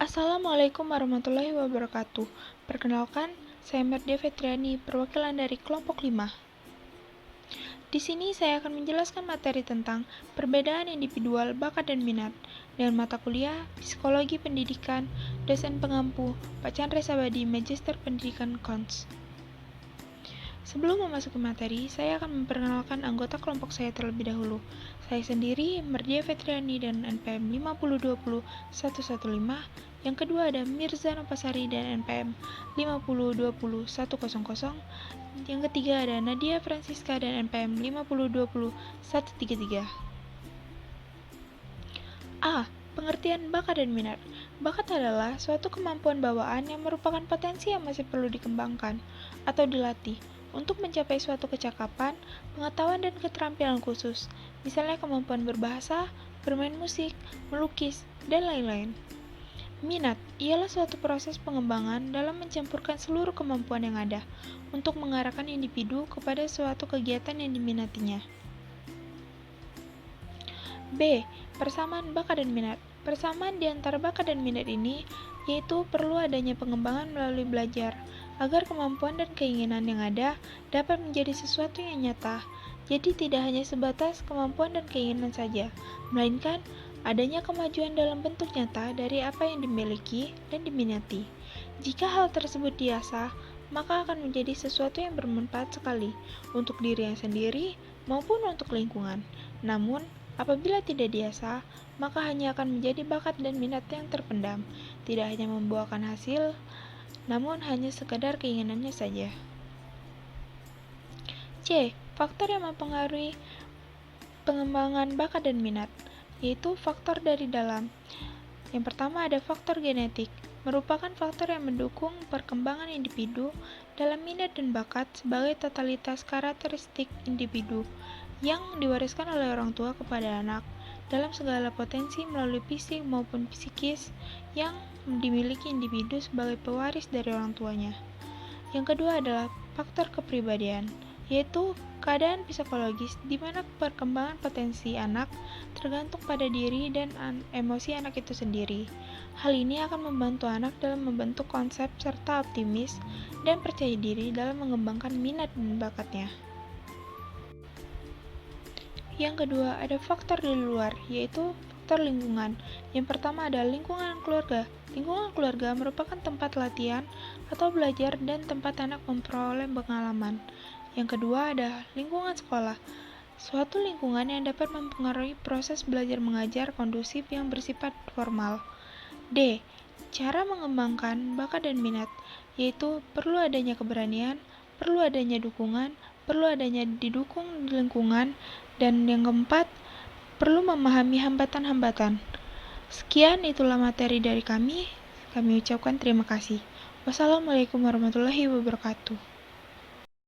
Assalamualaikum warahmatullahi wabarakatuh. Perkenalkan, saya Merdia Fetriani, perwakilan dari kelompok 5. Di sini saya akan menjelaskan materi tentang perbedaan individual, bakat, dan minat dengan mata kuliah Psikologi Pendidikan, dosen pengampu Pak Chandra Sabadi, Magister Pendidikan Cons. Sebelum memasuki materi, saya akan memperkenalkan anggota kelompok saya terlebih dahulu. Saya sendiri, Merdia Fetriani dan NPM 5020115. Yang kedua ada Mirza Nopasari dan NPM 5020100. Yang ketiga ada Nadia Francisca dan NPM 5020133. A. Pengertian bakat dan minat. Bakat adalah suatu kemampuan bawaan yang merupakan potensi yang masih perlu dikembangkan atau dilatih untuk mencapai suatu kecakapan, pengetahuan, dan keterampilan khusus, misalnya kemampuan berbahasa, bermain musik, melukis, dan lain-lain. Minat ialah suatu proses pengembangan dalam mencampurkan seluruh kemampuan yang ada untuk mengarahkan individu kepada suatu kegiatan yang diminatinya. B. Persamaan bakat dan minat. Persamaan di antara bakat dan minat ini yaitu perlu adanya pengembangan melalui belajar, agar kemampuan dan keinginan yang ada dapat menjadi sesuatu yang nyata. Jadi tidak hanya sebatas kemampuan dan keinginan saja, melainkan adanya kemajuan dalam bentuk nyata dari apa yang dimiliki dan diminati. Jika hal tersebut diasah, maka akan menjadi sesuatu yang bermanfaat sekali untuk diri yang sendiri maupun untuk lingkungan. Namun, apabila tidak diasah, maka hanya akan menjadi bakat dan minat yang terpendam, tidak hanya membuahkan hasil, namun hanya sekadar keinginannya saja. C. Faktor yang mempengaruhi pengembangan bakat dan minat, yaitu faktor dari dalam. Yang pertama ada faktor genetik, merupakan faktor yang mendukung perkembangan individu dalam minat dan bakat sebagai totalitas karakteristik individu yang diwariskan oleh orang tua kepada anak dalam segala potensi melalui fisik maupun psikis yang dimiliki individu sebagai pewaris dari orang tuanya. Yang kedua adalah faktor kepribadian, yaitu keadaan psikologis di mana perkembangan potensi anak tergantung pada diri dan emosi anak itu sendiri. Hal ini akan membantu anak dalam membentuk konsep serta optimis dan percaya diri dalam mengembangkan minat dan bakatnya. Yang kedua, ada faktor di luar, yaitu faktor lingkungan. Yang pertama ada lingkungan keluarga. Lingkungan keluarga merupakan tempat latihan atau belajar dan tempat anak memperoleh pengalaman. Yang kedua ada lingkungan sekolah. Suatu lingkungan yang dapat mempengaruhi proses belajar mengajar kondusif yang bersifat formal. D. Cara mengembangkan bakat dan minat, yaitu perlu adanya keberanian, perlu adanya dukungan, perlu adanya didukung di lingkungan, dan yang keempat, perlu memahami hambatan-hambatan. Sekian itulah materi dari kami. Kami ucapkan terima kasih. Wassalamualaikum warahmatullahi wabarakatuh.